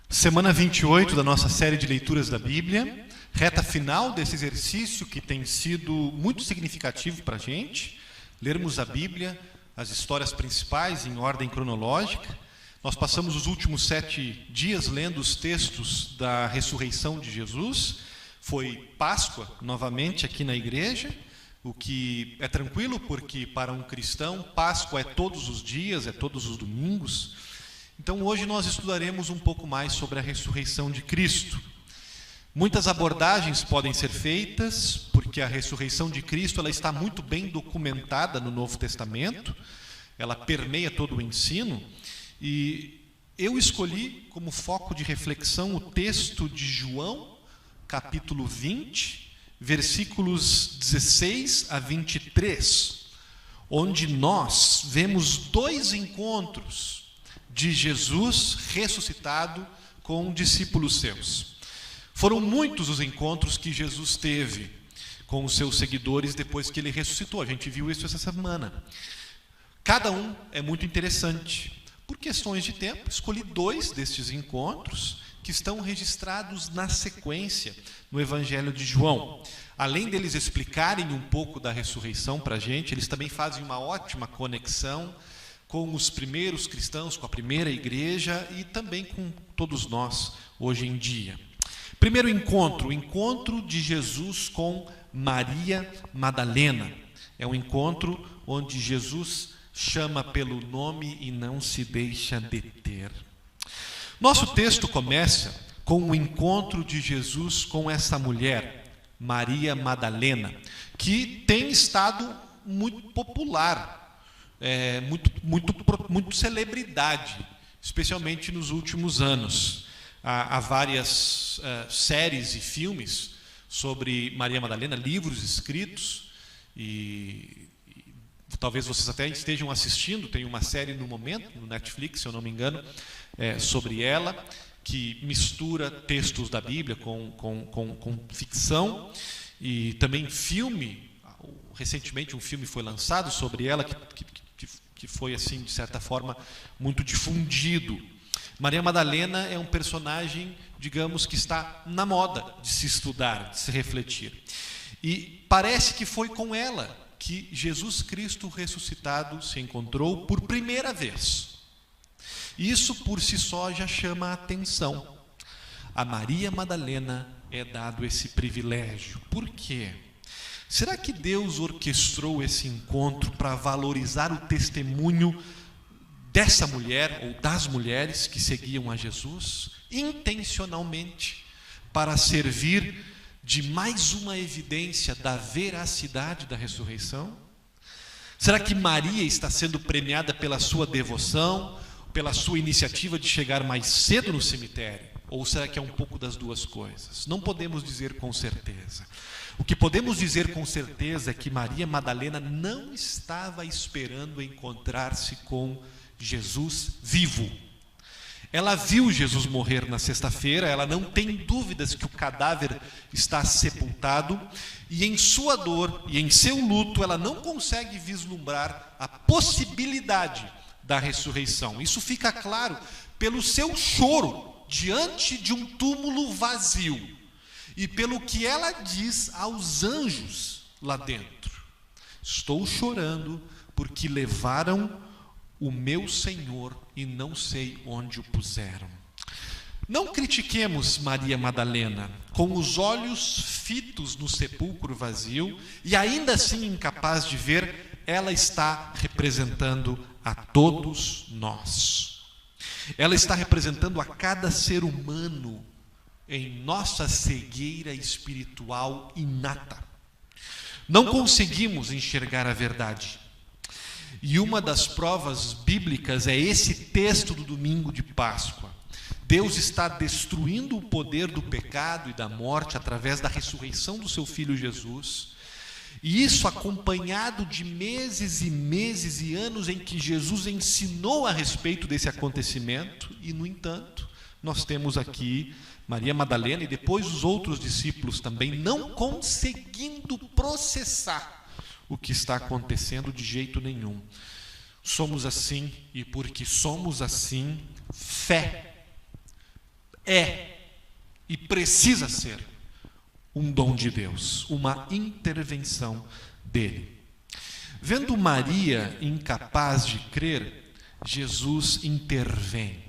Semana 28 da nossa série de leituras da Bíblia, reta final desse exercício que tem sido muito significativo para a gente, lermos a Bíblia, as histórias principais em ordem cronológica. Nós passamos os últimos 7 dias lendo os textos da ressurreição de Jesus. Foi Páscoa novamente aqui na igreja, o que é tranquilo porque para um cristão Páscoa é todos os dias, é todos os domingos. Então hoje nós estudaremos um pouco mais sobre a ressurreição de Cristo. Muitas abordagens podem ser feitas, porque a ressurreição de Cristo ela está muito bem documentada no Novo Testamento, ela permeia todo o ensino, e eu escolhi como foco de reflexão o texto de João, capítulo 20, versículos 16 a 23, onde nós vemos 2 encontros de Jesus ressuscitado com discípulos seus. Foram muitos os encontros que Jesus teve com os seus seguidores depois que ele ressuscitou. A gente viu isso essa semana. Cada um é muito interessante. Por questões de tempo, escolhi 2 destes encontros que estão registrados na sequência no Evangelho de João. Além deles explicarem um pouco da ressurreição para a gente, eles também fazem uma ótima conexão com os primeiros cristãos, com a primeira igreja e também com todos nós hoje em dia. Primeiro encontro, o encontro de Jesus com Maria Madalena. É um encontro onde Jesus chama pelo nome e não se deixa deter. Nosso texto começa com o encontro de Jesus com essa mulher, Maria Madalena, que tem estado muito popular, muito celebridade, especialmente nos últimos anos. Há várias séries e filmes sobre Maria Madalena, livros escritos, e talvez vocês até estejam assistindo. Tem uma série no momento, no Netflix, se eu não me engano, sobre ela, que mistura textos da Bíblia com ficção, e também filme. Recentemente um filme foi lançado sobre ela, que foi, assim, de certa forma, muito difundido. Maria Madalena é um personagem, digamos, que está na moda de se estudar, de se refletir. E parece que foi com ela que Jesus Cristo ressuscitado se encontrou por primeira vez. Isso por si só já chama a atenção. A Maria Madalena é dado esse privilégio. Por quê? Será que Deus orquestrou esse encontro para valorizar o testemunho dessa mulher ou das mulheres que seguiam a Jesus, intencionalmente, para servir de mais uma evidência da veracidade da ressurreição? Será que Maria está sendo premiada pela sua devoção, pela sua iniciativa de chegar mais cedo no cemitério? Ou será que é um pouco das duas coisas? Não podemos dizer com certeza. O que podemos dizer com certeza é que Maria Madalena não estava esperando encontrar-se com Jesus vivo. Ela viu Jesus morrer na sexta-feira, ela não tem dúvidas que o cadáver está sepultado, e em sua dor e em seu luto ela não consegue vislumbrar a possibilidade da ressurreição. Isso fica claro pelo seu choro diante de um túmulo vazio e pelo que ela diz aos anjos lá dentro: estou chorando porque levaram o meu Senhor e não sei onde o puseram. Não critiquemos Maria Madalena. Com os olhos fitos no sepulcro vazio e ainda assim incapaz de ver, ela está representando a todos nós. Ela está representando a cada ser humano em nossa cegueira espiritual inata. Não conseguimos enxergar a verdade. E uma das provas bíblicas é esse texto do domingo de Páscoa. Deus está destruindo o poder do pecado e da morte através da ressurreição do seu Filho Jesus. E isso acompanhado de meses e meses e anos em que Jesus ensinou a respeito desse acontecimento. E, no entanto, nós temos aqui Maria Madalena e depois os outros discípulos também não conseguindo processar o que está acontecendo de jeito nenhum. Somos assim, e porque somos assim, fé é e precisa ser um dom de Deus, uma intervenção dele. Vendo Maria incapaz de crer, Jesus intervém.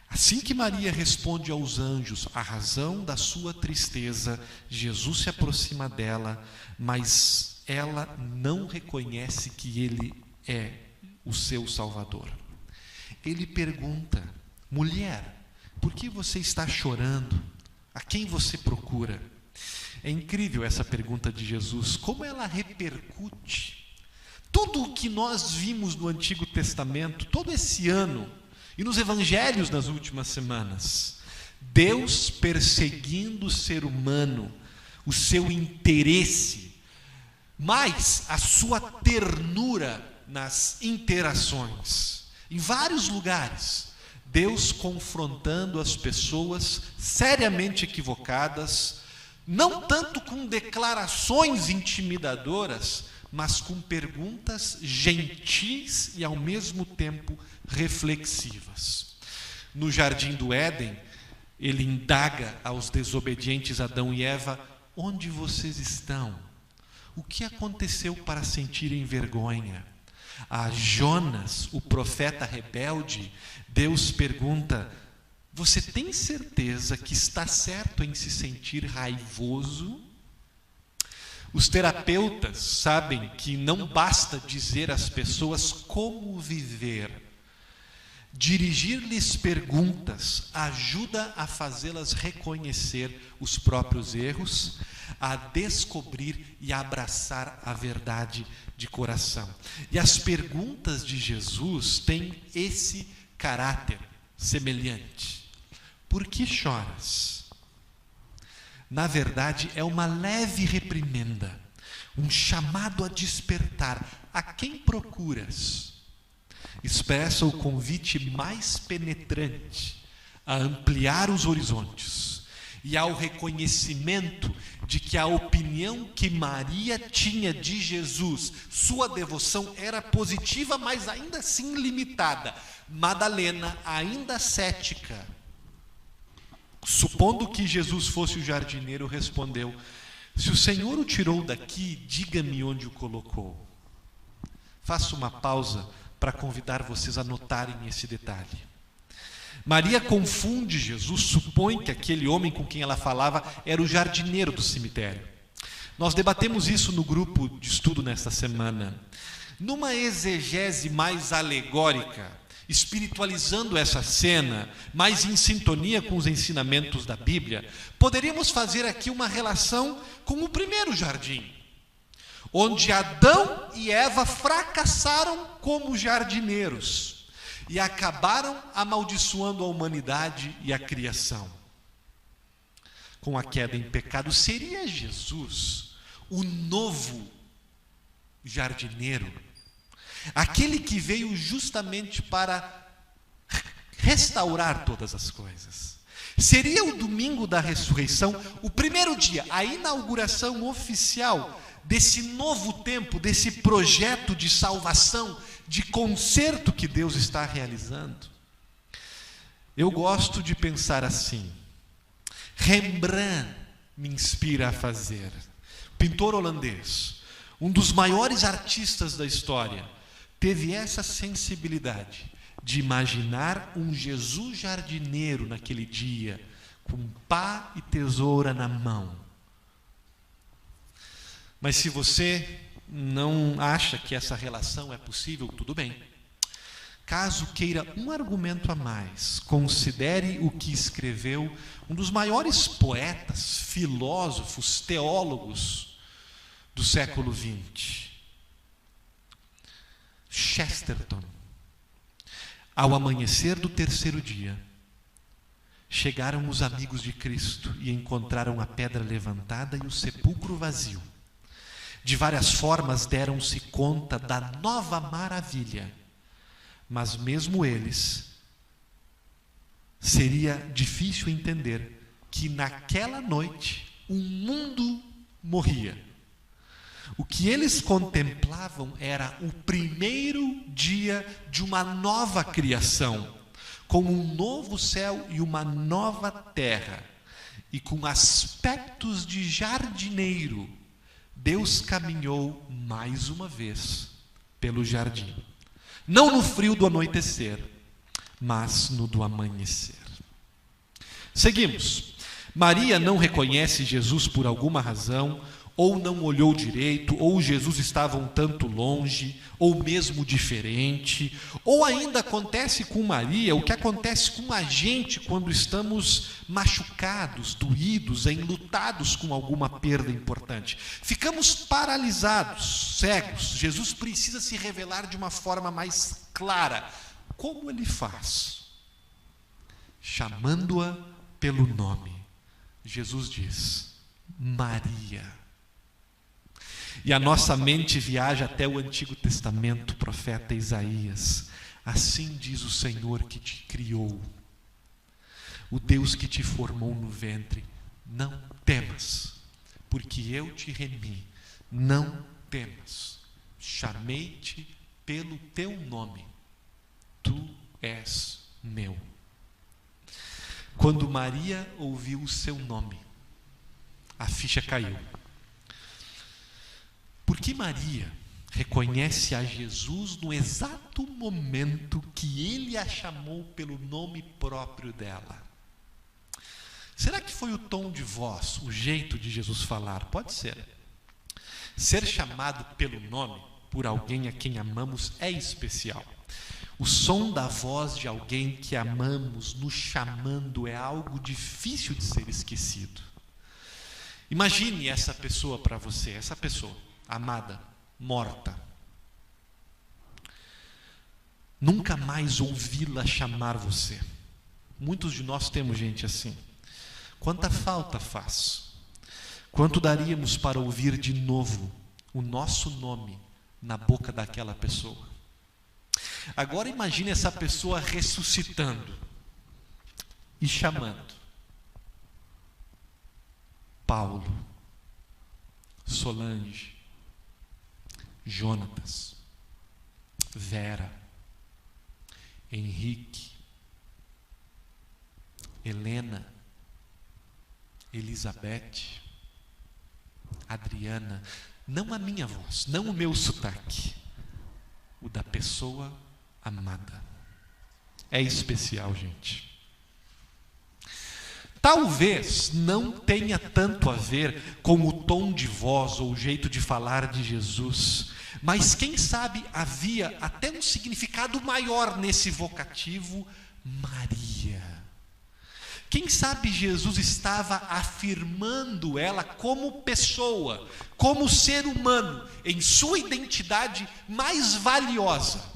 Assim que Maria responde aos anjos a razão da sua tristeza, Jesus se aproxima dela, mas ela não reconhece que ele é o seu Salvador. Ele pergunta: mulher, por que você está chorando? A quem você procura? É incrível essa pergunta de Jesus, como ela repercute tudo o que nós vimos no Antigo Testamento, todo esse ano, e nos evangelhos nas últimas semanas. Deus perseguindo o ser humano, o seu interesse, mas a sua ternura nas interações. Em vários lugares, Deus confrontando as pessoas seriamente equivocadas, não tanto com declarações intimidadoras, mas com perguntas gentis e ao mesmo tempo reflexivas. No jardim do Éden, ele indaga aos desobedientes Adão e Eva: onde vocês estão? O que aconteceu para sentirem vergonha? A Jonas, o profeta rebelde, Deus pergunta: você tem certeza que está certo em se sentir raivoso? Os terapeutas sabem que não basta dizer às pessoas como viver. Dirigir-lhes perguntas ajuda a fazê-las reconhecer os próprios erros, a descobrir e abraçar a verdade de coração. E as perguntas de Jesus têm esse caráter semelhante. Por que choras? Na verdade, é uma leve reprimenda, um chamado a despertar. A quem procuras? Expressa o convite mais penetrante a ampliar os horizontes e ao reconhecimento de que a opinião que Maria tinha de Jesus, sua devoção era positiva, mas ainda assim limitada. Madalena, ainda cética, supondo que Jesus fosse o jardineiro, respondeu: se o Senhor o tirou daqui, diga-me onde o colocou. Faço uma pausa para convidar vocês a notarem esse detalhe. Maria confunde Jesus, supõe que aquele homem com quem ela falava era o jardineiro do cemitério. Nós debatemos isso no grupo de estudo nesta semana. Numa exegese mais alegórica, espiritualizando essa cena, mais em sintonia com os ensinamentos da Bíblia, poderíamos fazer aqui uma relação com o primeiro jardim, onde Adão e Eva fracassaram como jardineiros e acabaram amaldiçoando a humanidade e a criação. Com a queda em pecado, seria Jesus o novo jardineiro, aquele que veio justamente para restaurar todas as coisas? Seria o domingo da ressurreição o primeiro dia, a inauguração oficial desse novo tempo, desse projeto de salvação, de conserto que Deus está realizando? Eu gosto de pensar assim. Rembrandt me inspira a fazer. Pintor holandês, um dos maiores artistas da história, teve essa sensibilidade de imaginar um Jesus jardineiro naquele dia, com pá e tesoura na mão. Mas se você não acha que essa relação é possível, tudo bem. Caso queira um argumento a mais, considere o que escreveu um dos maiores poetas, filósofos, teólogos do século XX, Chesterton. Ao amanhecer do terceiro dia, chegaram os amigos de Cristo e encontraram a pedra levantada e o sepulcro vazio. De várias formas deram-se conta da nova maravilha, mas mesmo eles, seria difícil entender que naquela noite o mundo morria. O que eles contemplavam era o primeiro dia de uma nova criação, com um novo céu e uma nova terra, e com aspectos de jardineiro, Deus caminhou mais uma vez pelo jardim. Não no frio do anoitecer, mas no do amanhecer. Seguimos. Maria não reconhece Jesus por alguma razão, ou não olhou direito, ou Jesus estava um tanto longe, ou mesmo diferente, ou ainda acontece com Maria o que acontece com a gente quando estamos machucados, doídos, enlutados com alguma perda importante. Ficamos paralisados, cegos. Jesus precisa se revelar de uma forma mais clara. Como ele faz? Chamando-a pelo nome. Jesus diz: Maria. E a nossa mente viaja até o Antigo Testamento, profeta Isaías. Assim diz o Senhor que te criou, o Deus que te formou no ventre. Não temas, porque eu te remi. Não temas. Chamei-te pelo teu nome. Tu és meu. Quando Maria ouviu o seu nome, a ficha caiu. Porque Maria reconhece a Jesus no exato momento que ele a chamou pelo nome próprio dela. Será que foi o tom de voz, o jeito de Jesus falar? Pode ser. Ser chamado pelo nome por alguém a quem amamos é especial. O som da voz de alguém que amamos nos chamando é algo difícil de ser esquecido. Imagine essa pessoa para você, essa pessoa amada, morta. Nunca mais ouvi-la chamar você. Muitos de nós temos gente assim. Quanta falta faz. Quanto daríamos para ouvir de novo o nosso nome na boca daquela pessoa? Agora imagine essa pessoa ressuscitando e chamando Paulo, Solange, Jonatas, Vera, Henrique, Helena, Elizabeth, Adriana. Não a minha voz, não o meu sotaque, o da pessoa amada. É especial, gente. Talvez não tenha tanto a ver com o tom de voz ou o jeito de falar de Jesus, mas quem sabe havia até um significado maior nesse vocativo Maria. Quem sabe Jesus estava afirmando ela como pessoa, como ser humano, em sua identidade mais valiosa.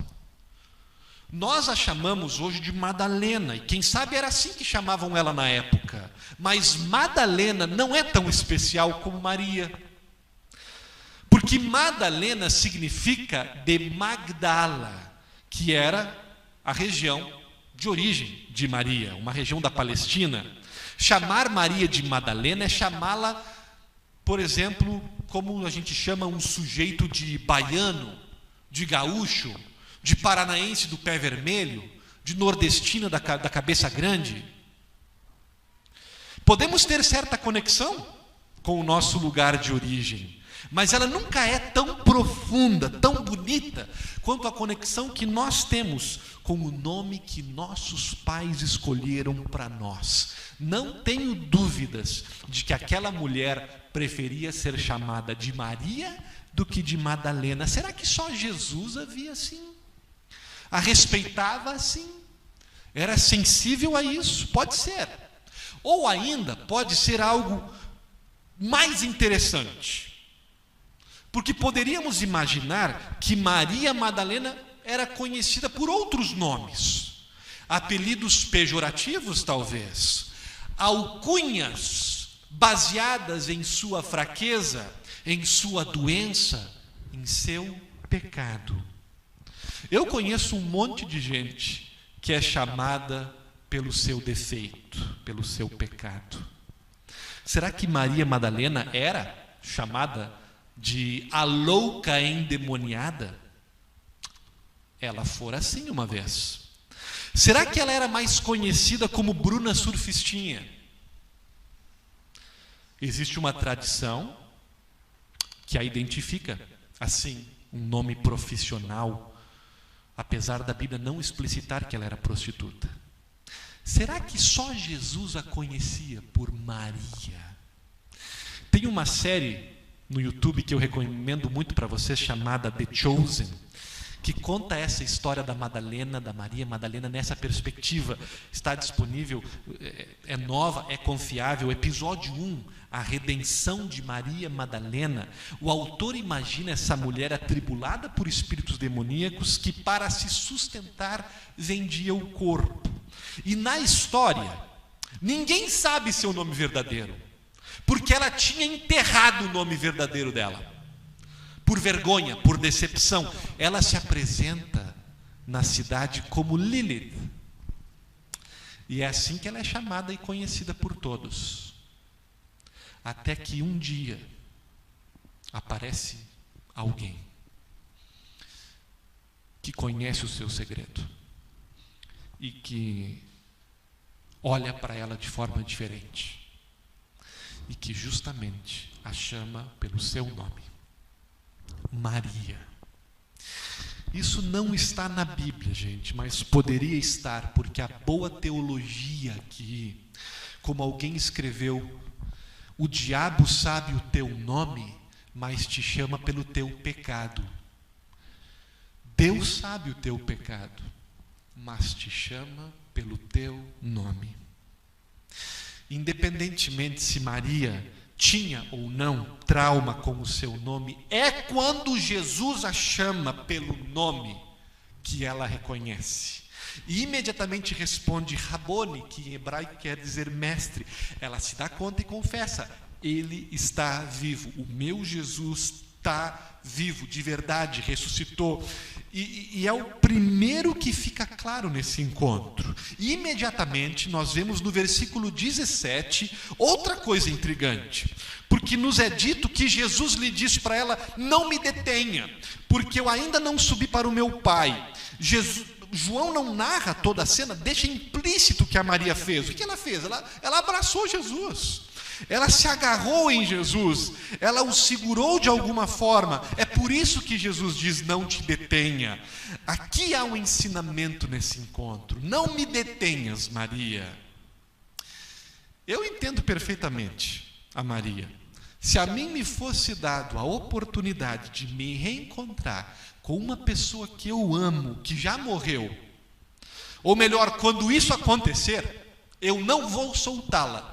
Nós a chamamos hoje de Madalena, e quem sabe era assim que chamavam ela na época. Mas Madalena não é tão especial como Maria. Porque Madalena significa de Magdala, que era a região de origem de Maria, uma região da Palestina. Chamar Maria de Madalena é chamá-la, por exemplo, como a gente chama um sujeito de baiano, de gaúcho, de paranaense do pé vermelho, de nordestina da cabeça grande. Podemos ter certa conexão com o nosso lugar de origem, mas ela nunca é tão profunda, tão bonita, quanto a conexão que nós temos com o nome que nossos pais escolheram para nós. Não tenho dúvidas de que aquela mulher preferia ser chamada de Maria do que de Madalena. Será que só Jesus a via assim? A respeitava assim? Era sensível a isso? Pode ser. Ou ainda pode ser algo mais interessante. Porque poderíamos imaginar que Maria Madalena era conhecida por outros nomes, apelidos pejorativos talvez, alcunhas baseadas em sua fraqueza, em sua doença, em seu pecado. Eu conheço um monte de gente que é chamada pelo seu defeito, pelo seu pecado. Será que Maria Madalena era chamada de a louca endemoniada? Ela fora assim uma vez. Será que ela era mais conhecida como Bruna Surfistinha? Existe uma tradição que a identifica assim, um nome profissional, apesar da Bíblia não explicitar que ela era prostituta. Será que só Jesus a conhecia por Maria? Tem uma série no YouTube que eu recomendo muito para vocês, chamada The Chosen, que conta essa história da Madalena, da Maria Madalena, nessa perspectiva. Está disponível, é nova, é confiável. Episódio 1, a redenção de Maria Madalena. O autor imagina essa mulher atribulada por espíritos demoníacos que, para se sustentar, vendia o corpo. E na história, ninguém sabe seu nome verdadeiro, porque ela tinha enterrado o nome verdadeiro dela. Por vergonha, por decepção, ela se apresenta na cidade como Lilith. E é assim que ela é chamada e conhecida por todos. Até que um dia aparece alguém que conhece o seu segredo e que olha para ela de forma diferente e que justamente a chama pelo seu nome. Maria. Isso não está na Bíblia, gente, mas poderia estar, porque a boa teologia aqui, como alguém escreveu, o diabo sabe o teu nome, mas te chama pelo teu pecado. Deus sabe o teu pecado, mas te chama pelo teu nome. Independentemente se Maria tinha ou não trauma com o seu nome, é quando Jesus a chama pelo nome que ela reconhece. E imediatamente responde Rabone, que em hebraico quer dizer mestre. Ela se dá conta e confessa: ele está vivo, o meu Jesus está vivo, de verdade, ressuscitou. E é o primeiro que fica claro nesse encontro. E imediatamente nós vemos no versículo 17 outra coisa intrigante, porque nos é dito que Jesus lhe diz para ela: não me detenha, porque eu ainda não subi para o meu Pai. João não narra toda a cena, deixa implícito o que a Maria fez. O que ela fez? Ela abraçou Jesus. Ela se agarrou em Jesus, ela o segurou de alguma forma. É por isso que Jesus diz: não te detenha. Aqui há um ensinamento nesse encontro: não me detenhas, Maria. Eu entendo perfeitamente a Maria. Se a mim me fosse dado a oportunidade de me reencontrar com uma pessoa que eu amo, que já morreu, ou melhor, quando isso acontecer, eu não vou soltá-la.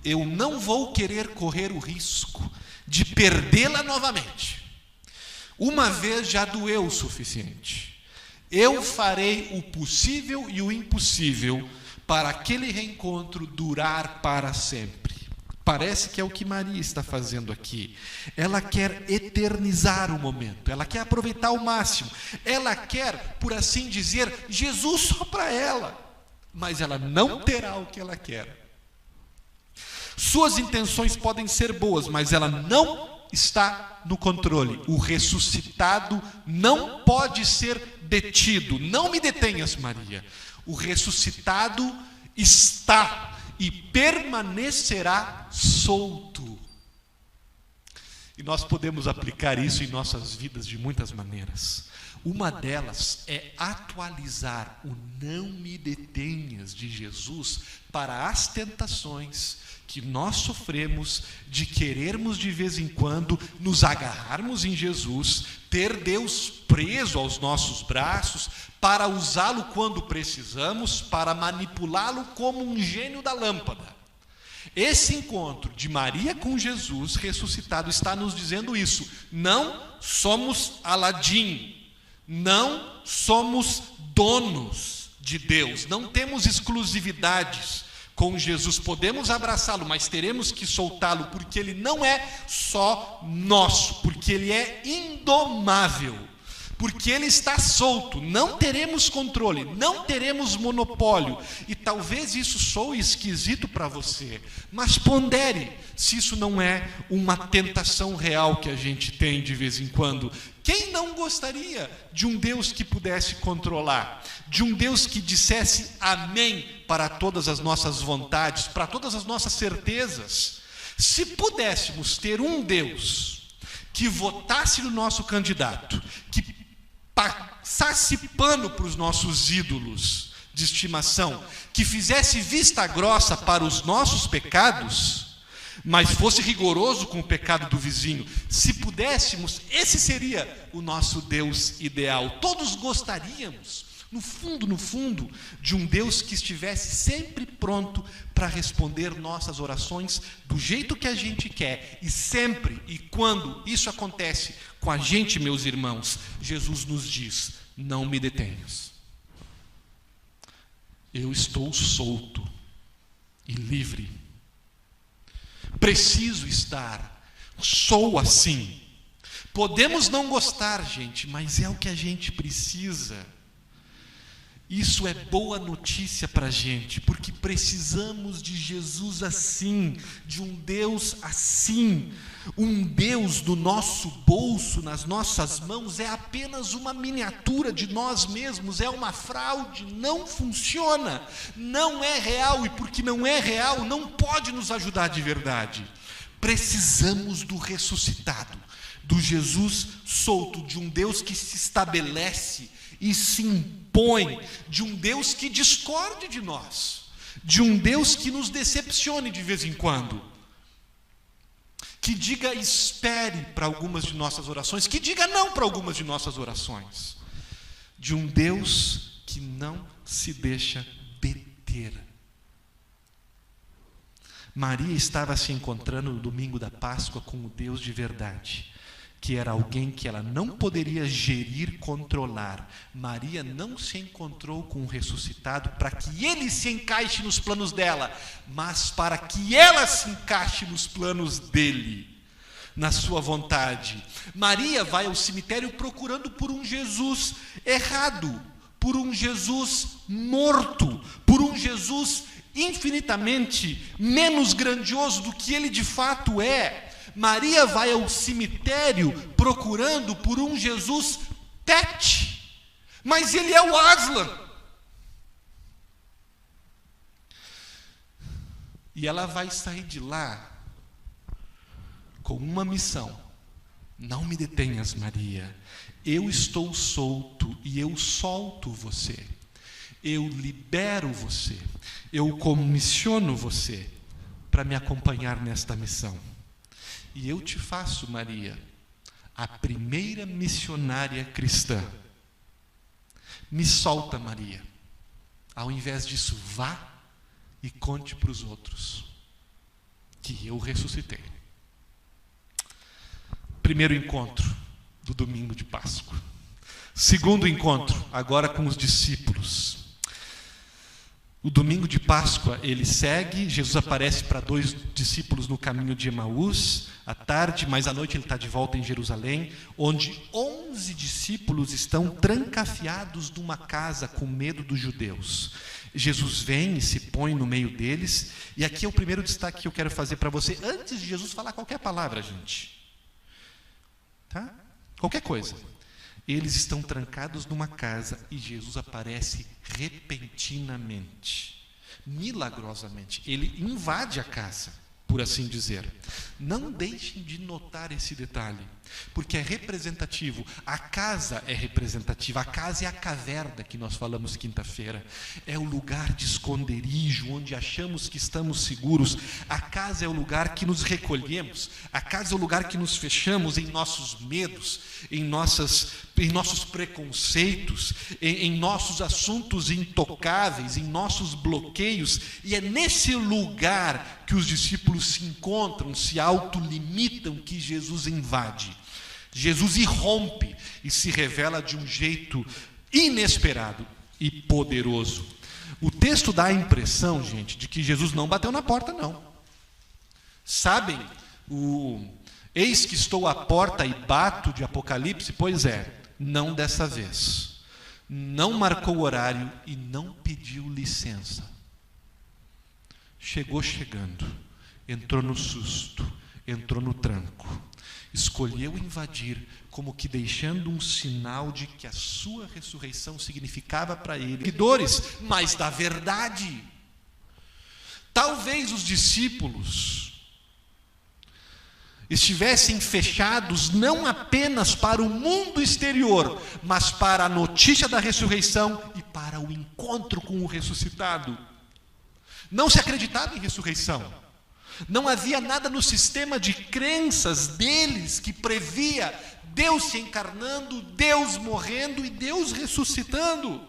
Eu não vou querer correr o risco de perdê-la novamente. Uma vez já doeu o suficiente. Eu farei o possível e o impossível para aquele reencontro durar para sempre. Parece que é o que Maria está fazendo aqui. Ela quer eternizar o momento, ela quer aproveitar ao máximo, ela quer, por assim dizer, Jesus só para ela, mas ela não terá o que ela quer. Suas intenções podem ser boas, mas ela não está no controle. O ressuscitado não pode ser detido. Não me detenhas, Maria. O ressuscitado está e permanecerá solto. E nós podemos aplicar isso em nossas vidas de muitas maneiras. Uma delas é atualizar o não me detenhas de Jesus para as tentações que nós sofremos de querermos de vez em quando nos agarrarmos em Jesus, ter Deus preso aos nossos braços para usá-lo quando precisamos, para manipulá-lo como um gênio da lâmpada. Esse encontro de Maria com Jesus ressuscitado está nos dizendo isso. Não somos Aladim, não somos donos de Deus, não temos exclusividades com Jesus. Podemos abraçá-lo, mas teremos que soltá-lo, porque ele não é só nosso, porque ele é indomável, porque ele está solto, não teremos controle, não teremos monopólio. E talvez isso soe esquisito para você, mas pondere se isso não é uma tentação real que a gente tem de vez em quando. Quem não gostaria de um Deus que pudesse controlar, de um Deus que dissesse amém para todas as nossas vontades, para todas as nossas certezas? Se pudéssemos ter um Deus que votasse no nosso candidato, que passasse pano para os nossos ídolos de estimação, que fizesse vista grossa para os nossos pecados, mas fosse rigoroso com o pecado do vizinho, se pudéssemos, esse seria o nosso Deus ideal. Todos gostaríamos, no fundo, de um Deus que estivesse sempre pronto para responder nossas orações do jeito que a gente quer. E sempre, e quando isso acontece com a gente, meus irmãos, Jesus nos diz: não me detenhas. Eu estou solto e livre. Preciso estar. Sou assim. Podemos não gostar, gente, mas é o que a gente precisa. Isso é boa notícia para a gente, porque precisamos de Jesus assim, de um Deus assim. Um Deus do nosso bolso, nas nossas mãos, é apenas uma miniatura de nós mesmos, é uma fraude, não funciona, não é real, e porque não é real, não pode nos ajudar de verdade. Precisamos do ressuscitado, do Jesus solto, de um Deus que se estabelece e se impõe, de um Deus que discorde de nós, de um Deus que nos decepcione de vez em quando, que diga espere para algumas de nossas orações, que diga não para algumas de nossas orações, de um Deus que não se deixa deter. Maria estava se encontrando no domingo da Páscoa com o Deus de verdade, que era alguém que ela não poderia gerir, controlar. Maria não se encontrou com o ressuscitado para que ele se encaixe nos planos dela, mas para que ela se encaixe nos planos dele, na sua vontade. Maria vai ao cemitério procurando por um Jesus errado, por um Jesus morto, por um Jesus infinitamente menos grandioso do que ele de fato é. Maria vai ao cemitério procurando por um Jesus pet, mas ele é o Aslan. E ela vai sair de lá com uma missão: não me detenhas, Maria. Eu estou solto e eu solto você. Eu libero você. Eu comissiono você para me acompanhar nesta missão. E eu te faço, Maria, a primeira missionária cristã. Me solta, Maria. Ao invés disso, vá e conte para os outros que eu ressuscitei. Primeiro encontro do domingo de Páscoa. Segundo encontro, agora com os discípulos. O domingo de Páscoa, ele segue, Jesus aparece para 2 discípulos no caminho de Emaús, à tarde, mas à noite ele está de volta em Jerusalém, onde 11 discípulos estão trancafiados numa casa com medo dos judeus. Jesus vem e se põe no meio deles, e aqui é o primeiro destaque que eu quero fazer para você, antes de Jesus falar qualquer palavra, gente. Tá? Qualquer coisa. Eles estão trancados numa casa e Jesus aparece repentinamente, milagrosamente. Ele invade a casa, por assim dizer. Não deixem de notar esse detalhe, porque é representativo. A casa é representativa. A casa é a caverna que nós falamos quinta-feira. É o lugar de esconderijo, onde achamos que estamos seguros. A casa é o lugar que nos recolhemos. A casa é o lugar que nos fechamos em nossos medos, em nossos preconceitos, em nossos assuntos intocáveis, em nossos bloqueios. E é nesse lugar que os discípulos se encontram, se autolimitam, que Jesus invade. Jesus irrompe e se revela de um jeito inesperado e poderoso. O texto dá a impressão, gente, de que Jesus não bateu na porta, não. Sabem, eis que estou à porta e bato de Apocalipse? Pois é, não dessa vez. Não marcou o horário e não pediu licença. Chegou chegando, entrou no susto, entrou no tranco. Escolheu invadir, como que deixando um sinal de que a sua ressurreição significava para ele seguidores, mas da verdade. Talvez os discípulos estivessem fechados não apenas para o mundo exterior, mas para a notícia da ressurreição e para o encontro com o ressuscitado. Não se acreditava em ressurreição. Não havia nada no sistema de crenças deles que previa Deus se encarnando, Deus morrendo e Deus ressuscitando.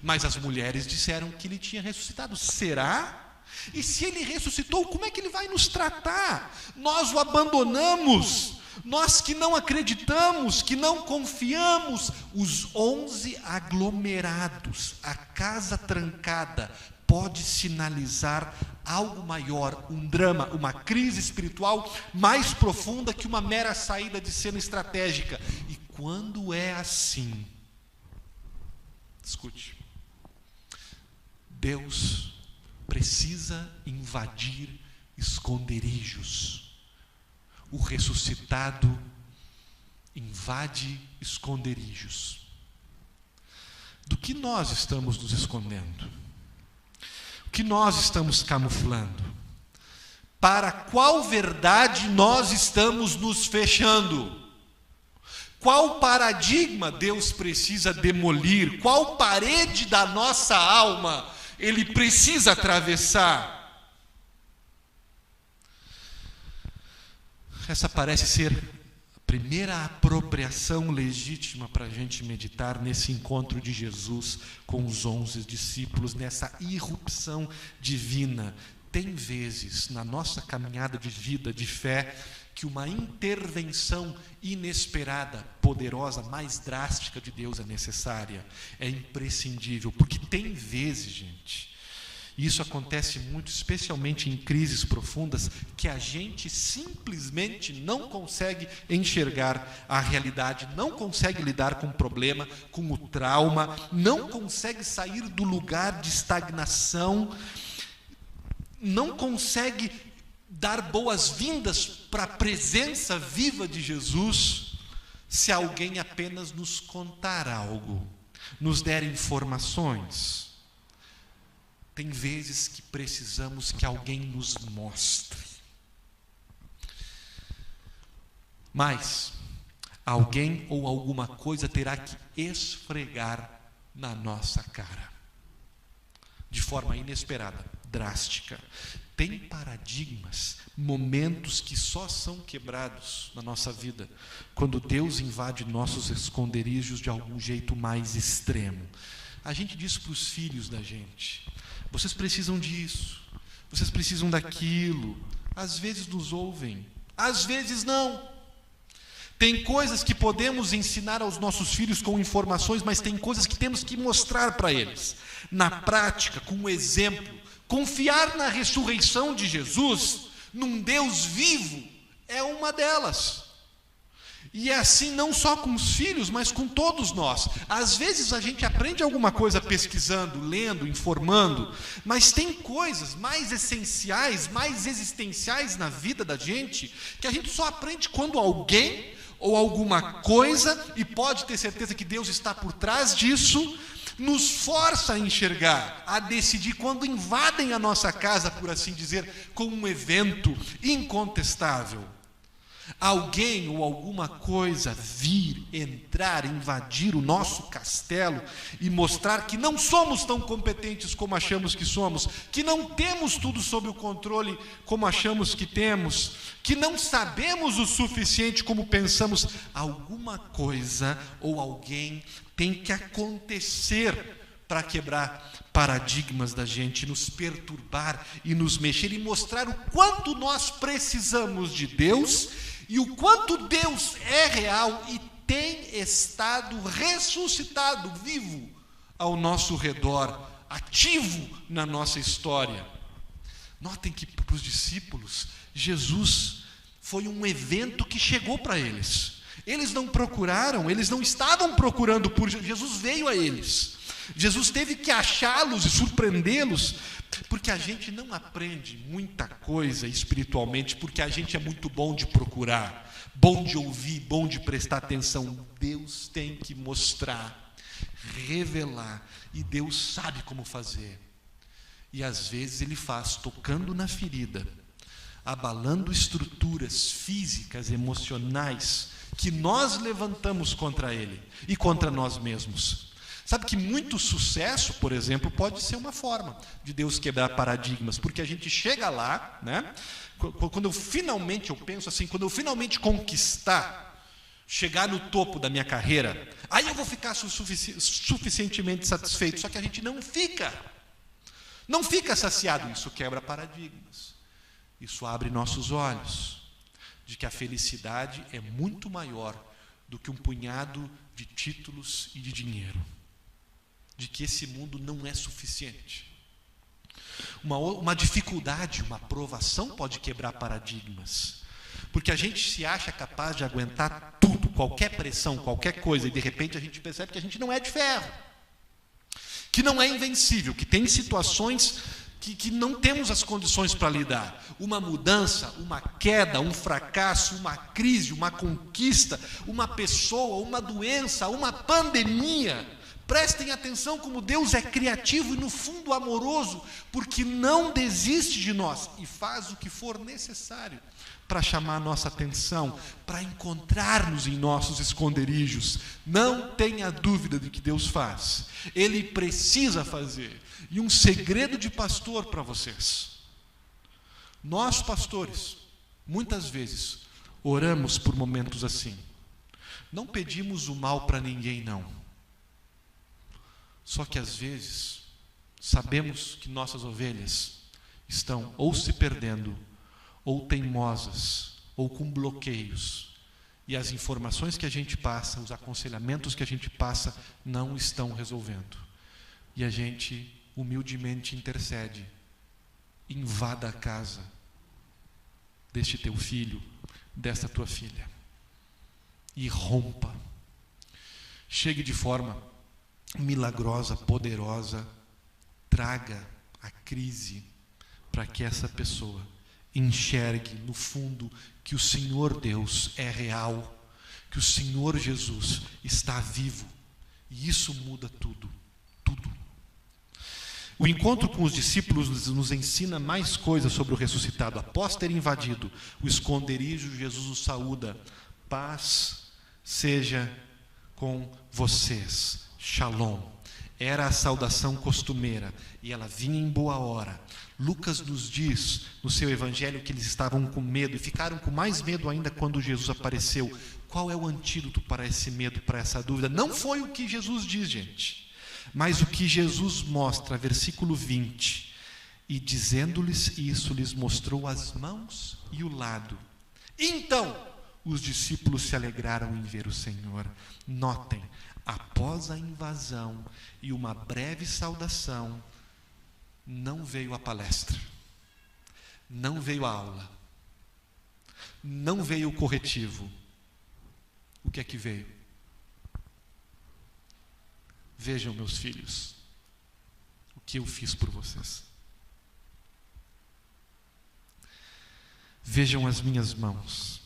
Mas as mulheres disseram que ele tinha ressuscitado. Será? E se ele ressuscitou, como é que ele vai nos tratar? Nós o abandonamos. Nós que não acreditamos, que não confiamos. Os 11 aglomerados, a casa trancada, pode sinalizar algo maior, um drama, uma crise espiritual mais profunda que uma mera saída de cena estratégica. E quando é assim, escute, Deus precisa invadir esconderijos. O ressuscitado invade esconderijos. Do que nós estamos nos escondendo? O que nós estamos camuflando? Para qual verdade nós estamos nos fechando? Qual paradigma Deus precisa demolir? Qual parede da nossa alma Ele precisa atravessar? Essa parece ser a primeira apropriação legítima para a gente meditar nesse encontro de Jesus com os 11 discípulos, nessa irrupção divina. Tem vezes na nossa caminhada de vida, de fé, que uma intervenção inesperada, poderosa, mais drástica de Deus é necessária, é imprescindível, porque tem vezes, gente, e isso acontece muito, especialmente em crises profundas, que a gente simplesmente não consegue enxergar a realidade, não consegue lidar com o problema, com o trauma, não consegue sair do lugar de estagnação, não consegue dar boas-vindas para a presença viva de Jesus, se alguém apenas nos contar algo, nos der informações. Tem vezes que precisamos que alguém nos mostre. Mas alguém ou alguma coisa terá que esfregar na nossa cara, de forma inesperada, drástica. Tem paradigmas, momentos que só são quebrados na nossa vida quando Deus invade nossos esconderijos de algum jeito mais extremo. A gente diz para os filhos da gente: vocês precisam disso, vocês precisam daquilo. Às vezes nos ouvem, às vezes não. Tem coisas que podemos ensinar aos nossos filhos com informações, mas tem coisas que temos que mostrar para eles, na prática, com o exemplo. Confiar na ressurreição de Jesus, num Deus vivo, é uma delas. E é assim não só com os filhos, mas com todos nós. Às vezes a gente aprende alguma coisa pesquisando, lendo, informando, mas tem coisas mais essenciais, mais existenciais na vida da gente, que a gente só aprende quando alguém ou alguma coisa, e pode ter certeza que Deus está por trás disso, nos força a enxergar, a decidir quando invadem a nossa casa, por assim dizer, com um evento incontestável. Alguém ou alguma coisa vir, entrar, invadir o nosso castelo e mostrar que não somos tão competentes como achamos que somos, que não temos tudo sob o controle como achamos que temos, que não sabemos o suficiente como pensamos. Alguma coisa ou alguém tem que acontecer para quebrar paradigmas da gente, nos perturbar e nos mexer e mostrar o quanto nós precisamos de Deus e o quanto Deus é real e tem estado ressuscitado, vivo ao nosso redor, ativo na nossa história. Notem que para os discípulos, Jesus foi um evento que chegou para eles. Eles não procuraram, eles não estavam procurando por Jesus. Jesus veio a eles. Jesus teve que achá-los e surpreendê-los, porque a gente não aprende muita coisa espiritualmente, porque a gente é muito bom de procurar, bom de ouvir, bom de prestar atenção. Deus tem que mostrar, revelar, e Deus sabe como fazer. E às vezes Ele faz tocando na ferida, abalando estruturas físicas, emocionais, que nós levantamos contra Ele e contra nós mesmos. Sabe que muito sucesso, por exemplo, pode ser uma forma de Deus quebrar paradigmas, porque a gente chega lá, né? Quando eu penso assim, quando eu finalmente conquistar, chegar no topo da minha carreira, aí eu vou ficar suficientemente satisfeito. Só que a gente não fica saciado. Isso quebra paradigmas. Isso abre nossos olhos de que a felicidade é muito maior do que um punhado de títulos e de dinheiro. De que esse mundo não é suficiente. Uma dificuldade, uma provação pode quebrar paradigmas. Porque a gente se acha capaz de aguentar tudo, qualquer pressão, qualquer coisa, e de repente a gente percebe que a gente não é de ferro, que não é invencível, que tem situações que não temos as condições para lidar. Uma mudança, uma queda, um fracasso, uma crise, uma conquista, uma pessoa, uma doença, uma pandemia. Prestem atenção como Deus é criativo e no fundo amoroso, porque não desiste de nós e faz o que for necessário para chamar a nossa atenção, para encontrar-nos em nossos esconderijos. Não tenha dúvida de que Deus faz. Ele precisa fazer. E um segredo de pastor para vocês. Nós, pastores, muitas vezes oramos por momentos assim. Não pedimos o mal para ninguém, não. Só que às vezes sabemos que nossas ovelhas estão ou se perdendo, ou teimosas, ou com bloqueios, e as informações que a gente passa, os aconselhamentos que a gente passa, não estão resolvendo. E a gente humildemente intercede. Invada a casa deste teu filho, desta tua filha, e rompa. Chegue de forma milagrosa, poderosa, traga a crise para que essa pessoa enxergue no fundo que o Senhor Deus é real, que o Senhor Jesus está vivo, e isso muda tudo, tudo. O encontro com os discípulos nos ensina mais coisas sobre o ressuscitado. Após ter invadido o esconderijo, Jesus os saúda: paz seja com vocês. Shalom. Era a saudação costumeira e ela vinha em boa hora. Lucas nos diz no seu evangelho que eles estavam com medo e ficaram com mais medo ainda quando Jesus apareceu. Qual é o antídoto para esse medo, para essa dúvida? Não foi o que Jesus diz, gente, mas o que Jesus mostra, versículo 20. E dizendo-lhes isso, lhes mostrou as mãos e o lado. Então, os discípulos se alegraram em ver o Senhor. Notem, após a invasão e uma breve saudação, não veio a palestra, não veio a aula, não veio o corretivo. O que é que veio? Vejam, meus filhos, o que eu fiz por vocês. Vejam as minhas mãos,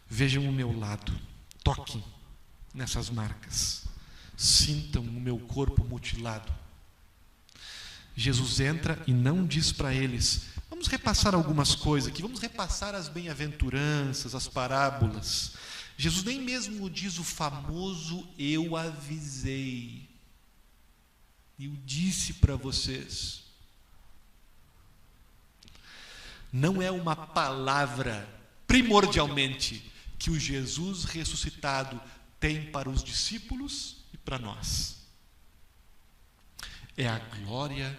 vejam o meu lado, toquem nessas marcas, sintam o meu corpo mutilado. Jesus entra e não diz para eles: vamos repassar algumas coisas aqui, vamos repassar as bem-aventuranças, as parábolas. Jesus nem mesmo diz o famoso eu avisei, eu disse para vocês. Não é uma palavra primordialmente que o Jesus ressuscitado tem para os discípulos e para nós. É a glória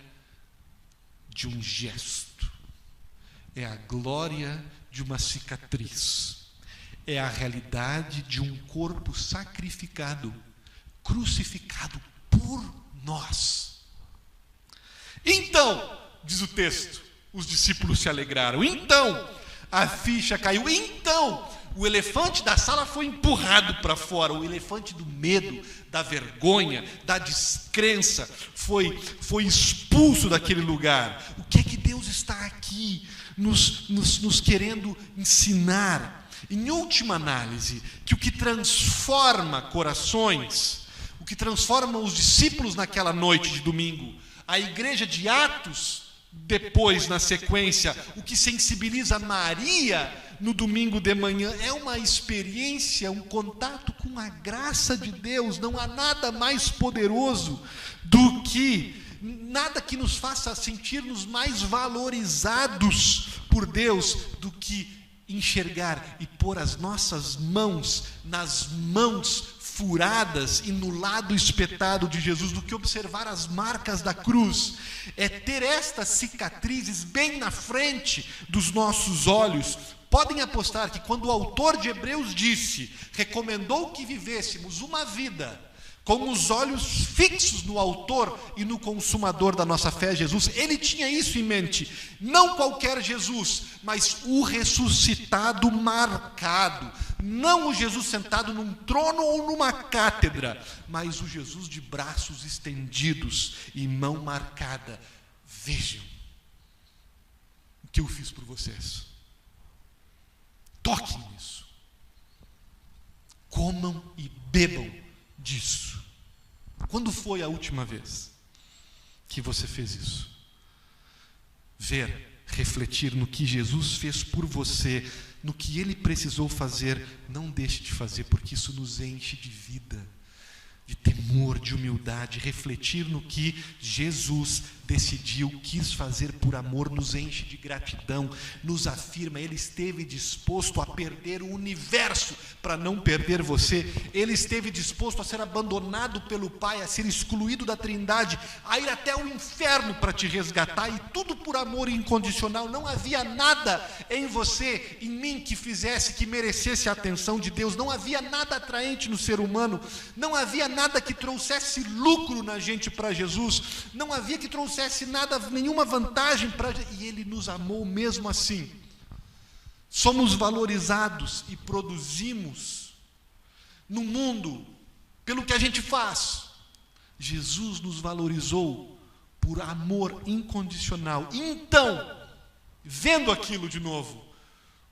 de um gesto, é a glória de uma cicatriz, é a realidade de um corpo sacrificado, crucificado por nós. Então, diz o texto, os discípulos se alegraram. Então, a ficha caiu. Então, o elefante da sala foi empurrado para fora. O elefante do medo, da vergonha, da descrença foi expulso daquele lugar. O que é que Deus está aqui nos querendo ensinar? Em última análise, que o que transforma corações, o que transforma os discípulos naquela noite de domingo, a igreja de Atos, depois, na sequência, o que sensibiliza Maria no domingo de manhã, é uma experiência, um contato com a graça de Deus. Não há nada mais poderoso do que, nada que nos faça sentir-nos mais valorizados por Deus, do que enxergar e pôr as nossas mãos nas mãos furadas e no lado espetado de Jesus, do que observar as marcas da cruz. É ter estas cicatrizes bem na frente dos nossos olhos. Podem apostar que quando o autor de Hebreus recomendou que vivêssemos uma vida com os olhos fixos no autor e no consumador da nossa fé, Jesus, ele tinha isso em mente. Não qualquer Jesus, mas o ressuscitado marcado. Não o Jesus sentado num trono ou numa cátedra, mas o Jesus de braços estendidos e mão marcada. Vejam o que eu fiz por vocês. Toquem nisso. Comam e bebam disso. Quando foi a última vez que você fez isso? Ver, refletir no que Jesus fez por você, no que Ele precisou fazer. Não deixe de fazer, porque isso nos enche de vida, de temor, de humildade. Refletir no que Jesus decidiu, quis fazer por amor, nos enche de gratidão, nos afirma. Ele esteve disposto a perder o universo para não perder você. Ele esteve disposto a ser abandonado pelo Pai, a ser excluído da Trindade, a ir até o inferno para te resgatar, e tudo por amor incondicional. Não havia nada em você, em mim, que merecesse a atenção de Deus. Não havia nada atraente no ser humano, não havia nada que trouxesse lucro na gente para Jesus, não havia que trouxesse nada, nenhuma vantagem para, e Ele nos amou mesmo assim. Somos valorizados e produzimos no mundo pelo que a gente faz. Jesus nos valorizou por amor incondicional. Então, vendo aquilo de novo,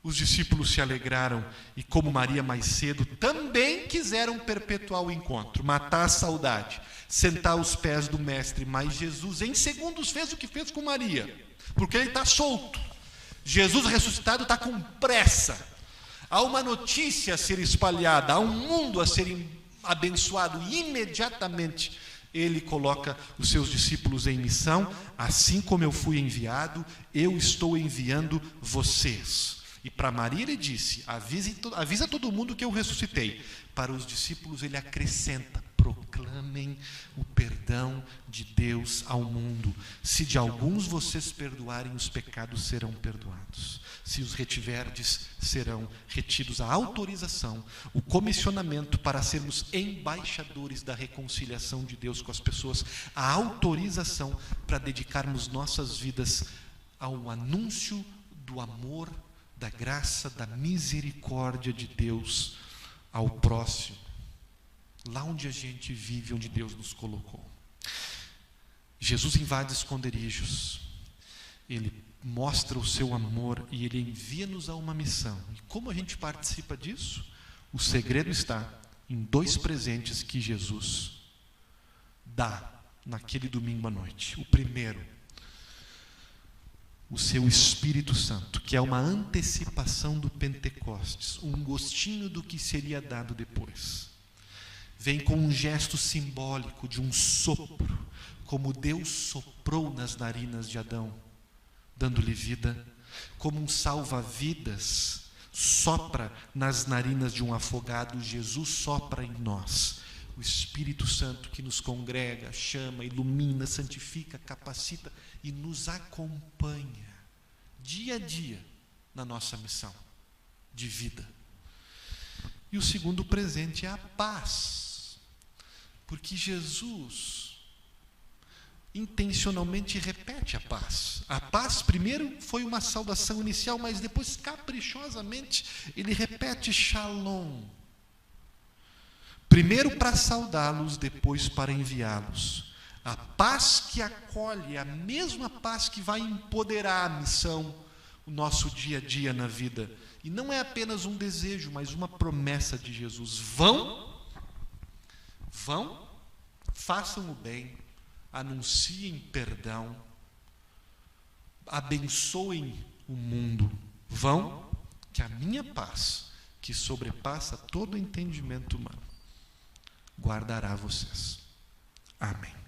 os discípulos se alegraram e, como Maria mais cedo, também quiseram perpetuar o encontro, matar a saudade, sentar aos pés do Mestre. Mas Jesus, em segundos, fez o que fez com Maria, porque ele está solto. Jesus ressuscitado está com pressa. Há uma notícia a ser espalhada, há um mundo a ser abençoado, e imediatamente ele coloca os seus discípulos em missão. Assim como eu fui enviado, eu estou enviando vocês. E para Maria ele disse: avisa todo mundo que eu ressuscitei. Para os discípulos ele acrescenta: proclamem o perdão de Deus ao mundo. Se de alguns vocês perdoarem os pecados, serão perdoados. Se os retiverdes, serão retidos. A autorização, o comissionamento para sermos embaixadores da reconciliação de Deus com as pessoas. A autorização para dedicarmos nossas vidas ao anúncio do amor, da graça, da misericórdia de Deus ao próximo, lá onde a gente vive, onde Deus nos colocou. Jesus invade esconderijos, Ele mostra o seu amor e Ele envia-nos a uma missão. E como a gente participa disso? O segredo está em dois presentes que Jesus dá naquele domingo à noite. O primeiro, o seu Espírito Santo, que é uma antecipação do Pentecostes, um gostinho do que seria dado depois. Vem com um gesto simbólico de um sopro, como Deus soprou nas narinas de Adão, dando-lhe vida, como um salva-vidas sopra nas narinas de um afogado, Jesus sopra em nós. O Espírito Santo que nos congrega, chama, ilumina, santifica, capacita e nos acompanha dia a dia na nossa missão de vida. E o segundo presente é a paz, porque Jesus intencionalmente repete a paz. A paz, primeiro, foi uma saudação inicial, mas depois, caprichosamente, ele repete shalom. Primeiro para saudá-los, depois para enviá-los. A paz que acolhe, a mesma paz que vai empoderar a missão, o nosso dia a dia na vida. E não é apenas um desejo, mas uma promessa de Jesus. Vão, façam o bem, anunciem perdão, abençoem o mundo. Vão, que a minha paz, que sobrepassa todo o entendimento humano, guardará vocês. Amém.